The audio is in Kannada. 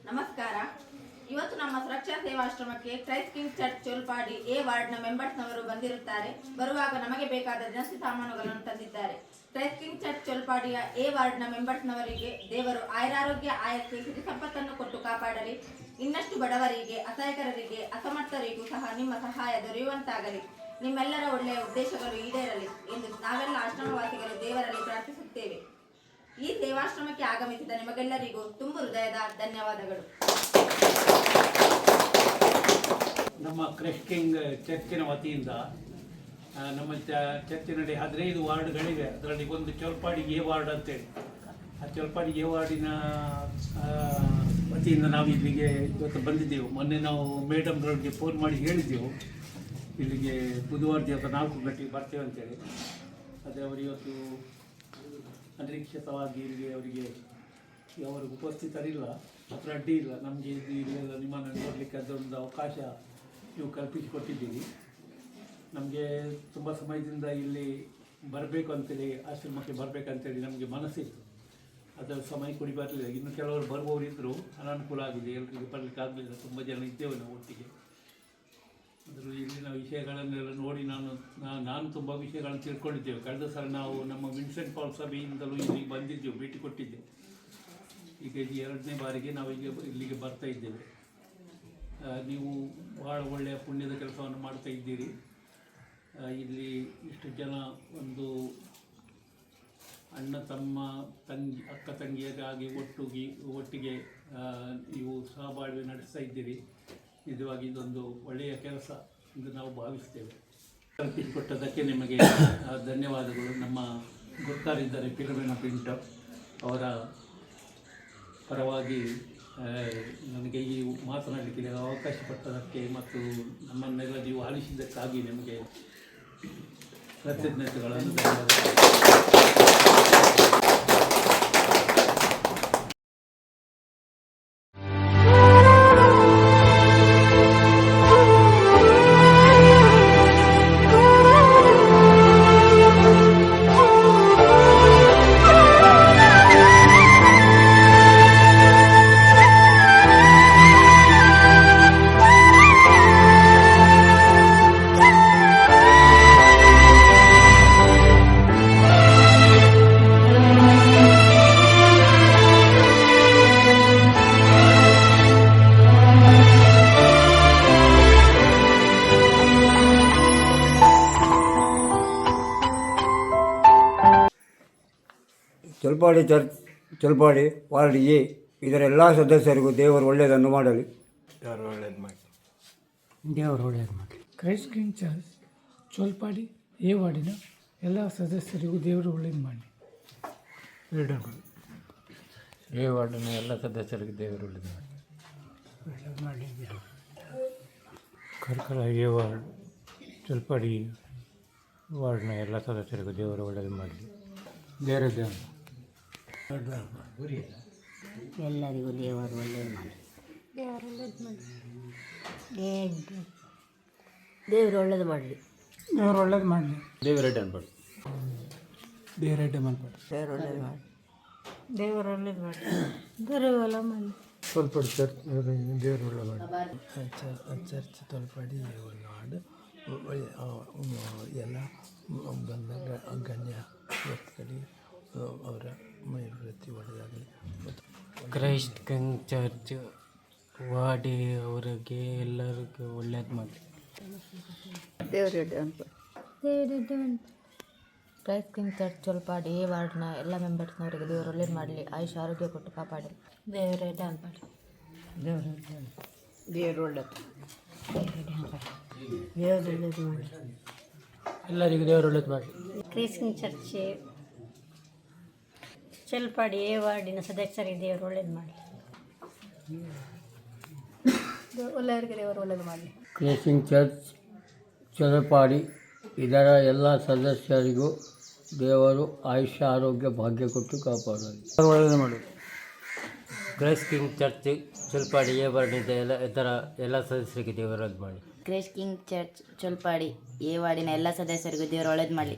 ನಮಸ್ಕಾರ. ಇವತ್ತು ನಮ್ಮ ಸುರಕ್ಷಾ ಸೇವಾಶ್ರಮಕ್ಕೆ ಕ್ರೈಸ್ಟ್ ಕಿಂಗ್ ಚರ್ಚ್ ಚೋಲ್ಪಾಡಿ ಎ ವಾರ್ಡ್ನ ಮೆಂಬರ್ಸ್ನವರು ಬಂದಿರುತ್ತಾರೆ. ಬರುವಾಗ ನಮಗೆ ಬೇಕಾದ ದಿನಸಿ ಸಾಮಾನುಗಳನ್ನು ತಂದಿದ್ದಾರೆ. ಕ್ರೈಸ್ಟ್ ಕಿಂಗ್ ಚರ್ಚ್ ಚೋಲ್ಪಾಡಿಯ ಎ ವಾರ್ಡ್ನ ಮೆಂಬರ್ಸ್ನವರಿಗೆ ದೇವರು ಆಯುರಾರೋಗ್ಯ ಆಯಸ್ಸು ಸಿರಿ ಸಂಪತ್ತನ್ನು ಕೊಟ್ಟು ಕಾಪಾಡಲಿ. ಇನ್ನಷ್ಟು ಬಡವರಿಗೆ, ಅಸಹಾಯಕರಿಗೆ, ಅಸಮರ್ಥರಿಗೂ ಸಹ ನಿಮ್ಮ ಸಹಾಯ ದೊರೆಯುವಂತಾಗಲಿ. ನಿಮ್ಮೆಲ್ಲರ ಒಳ್ಳೆಯ ಉದ್ದೇಶಗಳು ಈಡೇರಲಿ ಎಂದು ನಾವೆಲ್ಲ ಆಶ್ರಮವಾಸಿಗಳು ದೇವರಲ್ಲಿ ಪ್ರಾರ್ಥಿಸುತ್ತೇವೆ. ಈ ಸೇವಾಶ್ರಮಕ್ಕೆ ಆಗಮಿಸಿದ ನಿಮಗೆಲ್ಲರಿಗೂ ತುಂಬು ಹೃದಯದ ಧನ್ಯವಾದಗಳು. ನಮ್ಮ ಕ್ರೈಸ್ಟ್ ಕಿಂಗ್ ಚರ್ಚಿನ ವತಿಯಿಂದ ನಮ್ಮ ಚರ್ಚಿನಲ್ಲಿ 15 ವಾರ್ಡ್ಗಳಿವೆ. ಅದರಲ್ಲಿ ಒಂದು ಚೋಲ್ಪಾಡಿ ಎ ವಾರ್ಡ್ ಅಂತೇಳಿ, ಆ ಚೋಲ್ಪಾಡಿ ಎ ವಾರ್ಡಿನ ವತಿಯಿಂದ ನಾವು ಇಲ್ಲಿಗೆ ಇವತ್ತು ಬಂದಿದ್ದೆವು. ಮೊನ್ನೆ ನಾವು ಮೇಡಮ್ಗಳಿಗೆ ಫೋನ್ ಮಾಡಿ ಹೇಳಿದ್ದೆವು ಇಲ್ಲಿಗೆ ಬುಧವಾರ ದಿವಸ 4 ಗಂಟೆಗೆ ಬರ್ತೇವೆ ಅಂತೇಳಿ. ಅದೇ ಅವರು ಇವತ್ತು ಅನಿರೀಕ್ಷಿತವಾಗಿ ಇಲ್ಲಿ ಅವರಿಗೆ ಅವರು ಉಪಸ್ಥಿತರಿಲ್ಲ, ಅಥವಾ ಅಡ್ಡಿ ಇಲ್ಲ. ನಮಗೆ ಇಲ್ಲೆಲ್ಲ ನಿಮ್ಮನ್ನು ನೋಡಲಿಕ್ಕೆ ಅದೊಂದು ಅವಕಾಶ ನೀವು ಕಲ್ಪಿಸಿಕೊಟ್ಟಿದ್ದೀರಿ. ನಮಗೆ ತುಂಬ ಸಮಯದಿಂದ ಇಲ್ಲಿ ಬರಬೇಕು ಅಂತೇಳಿ, ಆಶ್ರಮಕ್ಕೆ ಬರಬೇಕಂತೇಳಿ ನಮಗೆ ಮನಸ್ಸಿತ್ತು. ಅದರ ಸಮಯ ಕೂಡಿ ಬರಲಿಲ್ಲ. ಇನ್ನು ಕೆಲವರು ಬರುವವರಿದ್ದರು, ಅನಾನುಕೂಲ ಆಗಿದೆ, ಎಲ್ಲರಿಗೆ ಬರಲಿಕ್ಕೆ ಆಗಲಿಲ್ಲ. ತುಂಬ ಜನ ಇದ್ದೇವೆ ನಾವು ಒಟ್ಟಿಗೆ. ಅದರ ಇಲ್ಲಿನ ವಿಷಯಗಳನ್ನೆಲ್ಲ ನೋಡಿ ನಾನು ತುಂಬ ವಿಷಯಗಳನ್ನು ತಿಳ್ಕೊಂಡಿದ್ದೇವೆ. ಕಳೆದ ಸಲ ನಾವು ನಮ್ಮ ವಿನ್ಸೆಂಟ್ ಪಾಲ್ ಸಭೆಯಿಂದಲೂ ಇಲ್ಲಿಗೆ ಬಂದಿದ್ದೆವು, ಭೇಟಿ ಕೊಟ್ಟಿದ್ದೆವು. ಈಗ ಇದು 2ನೇ ಬಾರಿಗೆ ನಾವೀಗ ಇಲ್ಲಿಗೆ ಬರ್ತಾ ಇದ್ದೇವೆ. ನೀವು ಭಾಳ ಒಳ್ಳೆಯ ಪುಣ್ಯದ ಕೆಲಸವನ್ನು ಮಾಡ್ತಾ ಇದ್ದೀರಿ. ಇಲ್ಲಿ ಇಷ್ಟು ಜನ ಒಂದು ಅಣ್ಣ ತಮ್ಮ ತಂಗಿ ಅಕ್ಕ ತಂಗಿಯರಾಗಿ ಒಟ್ಟಿಗೆ ನೀವು ಸಹಬಾಳ್ವೆ ನಡೆಸ್ತಾ ಇದ್ದೀರಿ. ನಿಜವಾಗಿ ಇದೊಂದು ಒಳ್ಳೆಯ ಕೆಲಸ ಎಂದು ನಾವು ಭಾವಿಸ್ತೇವೆ. ಕಲ್ಪಿಸಿಕೊಟ್ಟದಕ್ಕೆ ನಿಮಗೆ ಧನ್ಯವಾದಗಳು. ನಮ್ಮ ಗುರುತಾರಿದ್ದಾರೆ ಫಿಲೋಮಿನಾ ಪಿಂಟೋ, ಅವರ ಪರವಾಗಿ ನನಗೆ ಈ ಮಾತನಾಡಲಿಕ್ಕೆ ಅವಕಾಶ ಕೊಟ್ಟದಕ್ಕೆ ಮತ್ತು ನಮ್ಮನ್ನೆಲ್ಲ ನೀವು ಆಲಿಸಿದ್ದಕ್ಕಾಗಿ ನಿಮಗೆ ಕೃತಜ್ಞತೆಗಳನ್ನು ಧನ್ಯವಾದಗಳು. ಚೋಲ್ಪಾಡಿ ಚರ್ಚ್ ಚೋಲ್ಪಾಡಿ ವಾರ್ಡ್ ಎ ಇದರ ಎಲ್ಲ ಸದಸ್ಯರಿಗೂ ದೇವರು ಒಳ್ಳೆಯದನ್ನು ಮಾಡಲಿ. ದೇವರು ಒಳ್ಳೆಯದು ಮಾಡಲಿ. ಕ್ರೈಸ್ಟ್ ಕಿಂಗ್ ಚರ್ಚ್ ಚೋಲ್ಪಾಡಿ ಎ ವಾರ್ಡಿನ ಎಲ್ಲ ಸದಸ್ಯರಿಗೂ ದೇವರು ಒಳ್ಳೆಯದು ಮಾಡಲಿ. ಎ ವಾರ್ಡಿನ ಎಲ್ಲ ಸದಸ್ಯರಿಗೂ ದೇವರು ಒಳ್ಳೆಯದು ಮಾಡಲಿ. ಕಾರ್ಕಳ ಎ ವಾರ್ಡ್ ಚೋಲ್ಪಾಡಿ ವಾರ್ಡ್ನ ಎಲ್ಲ ಸದಸ್ಯರಿಗೂ ದೇವರು ಒಳ್ಳೆಯದು ಮಾಡಲಿ. ಎಲ್ಲರಿಗೂ ದೇವರು ಒಳ್ಳೆಯದು ಮಾಡಿ. ದೇವರು ಒಳ್ಳೆಯದು ಮಾಡಲಿ. ದೇವರು ಒಳ್ಳೇದು ಮಾಡಲಿ. ದೇವರಡ್ಡ ಅನ್ಬಾರ್ದು. ದೇವರಡ್ಡ ಮಾಡ್ಬಾರ್ದು. ದೇವರು ಒಳ್ಳೆಯದು ಮಾಡಿ. ದೇವರು ಒಳ್ಳೇದು ಮಾಡಿ. ದೇವರು ಒಳ್ಳೆ ಮಾಡಿ. ಚೋಲ್ಪಾಡಿ ಚರ್ಚ್ ದೇವರು ಒಳ್ಳೆ ಮಾಡಿ. ಚರ್ಚ್ ಚೋಲ್ಪಾಡಿ ವಾರ್ಡ್ ಎಲ್ಲ ಬಂದ ಗಣ್ಯ ವ್ಯಕ್ತಿಗಳಿಗೆ ಅವರ ಮೈವೃತ್ತಿ ಒಳ್ಳೆಯದಾಗಲಿ. ಕ್ರೈಸ್ಟ್ ಕಿಂಗ್ ಚರ್ಚ್ ವಾಡಿ ಅವರಿಗೆ ಎಲ್ಲರಿಗೂ ಒಳ್ಳೇದು ಮಾಡಿ. ಕ್ರೈಸ್ಟ್ ಕಿಂಗ್ ಚರ್ಚ್ ಚೋಲ್ಪಾಡಿ ಎ ವಾರ್ಡ್ನ ಎಲ್ಲ ಮೆಂಬರ್ಸ್ನವರಿಗೆ ದೇವರು ಒಳ್ಳೇದು ಮಾಡಲಿ. ಆಯುಷ್ ಆರೋಗ್ಯ ಕೊಟ್ಟು ಕಾಪಾಡಲಿ. ದೇವರೇ ಡ್ಯಾನ್ ಮಾಡಿ. ದೇವರು ಒಳ್ಳೆಯದು. ದೇವರು ಒಳ್ಳೇದು ಮಾಡಿ. ಎಲ್ಲರಿಗೂ ದೇವರು ಒಳ್ಳೇದು ಮಾಡಿ. ಕ್ರೈಸ್ಟ್ ಕಿಂಗ್ ಚರ್ಚ್ ಚೋಲ್ಪಾಡಿ ಎ ವಾರ್ಡಿನ ಸದಸ್ಯರಿಗೆ ದೇವರು ಒಳ್ಳೇದು ಮಾಡಲಿ. ಒಳ್ಳೆಯವರಿಗೆ ದೇವರು ಒಳ್ಳೇದು ಮಾಡಲಿ. ಕ್ರೈಸ್ಟ್ ಕಿಂಗ್ ಚರ್ಚ್ ಚೋಲ್ಪಾಡಿ ಇದರ ಎಲ್ಲ ಸದಸ್ಯರಿಗೂ ದೇವರು ಆಯುಷ್ಯ ಆರೋಗ್ಯ ಭಾಗ್ಯ ಕೊಟ್ಟು ಕಾಪಾಡಲಿ. ಒಳ್ಳೆಯದು ಮಾಡಿ. ಕ್ರೈಸ್ಟ್ ಕಿಂಗ್ ಚರ್ಚ್ ಚೋಲ್ಪಾಡಿ ಎ ವಾರ್ಡಿನ ಎಲ್ಲ ಸದಸ್ಯರಿಗೆ ದೇವರು ಒಳ್ಳೇದು ಮಾಡಿ. ಕ್ರೈಸ್ಟ್ ಕಿಂಗ್ ಚರ್ಚ್ ಚೋಲ್ಪಾಡಿ ಎ ವಾರ್ಡಿನ ಎಲ್ಲ ಸದಸ್ಯರಿಗೂ ದೇವರು ಒಳ್ಳೇದು ಮಾಡಲಿ.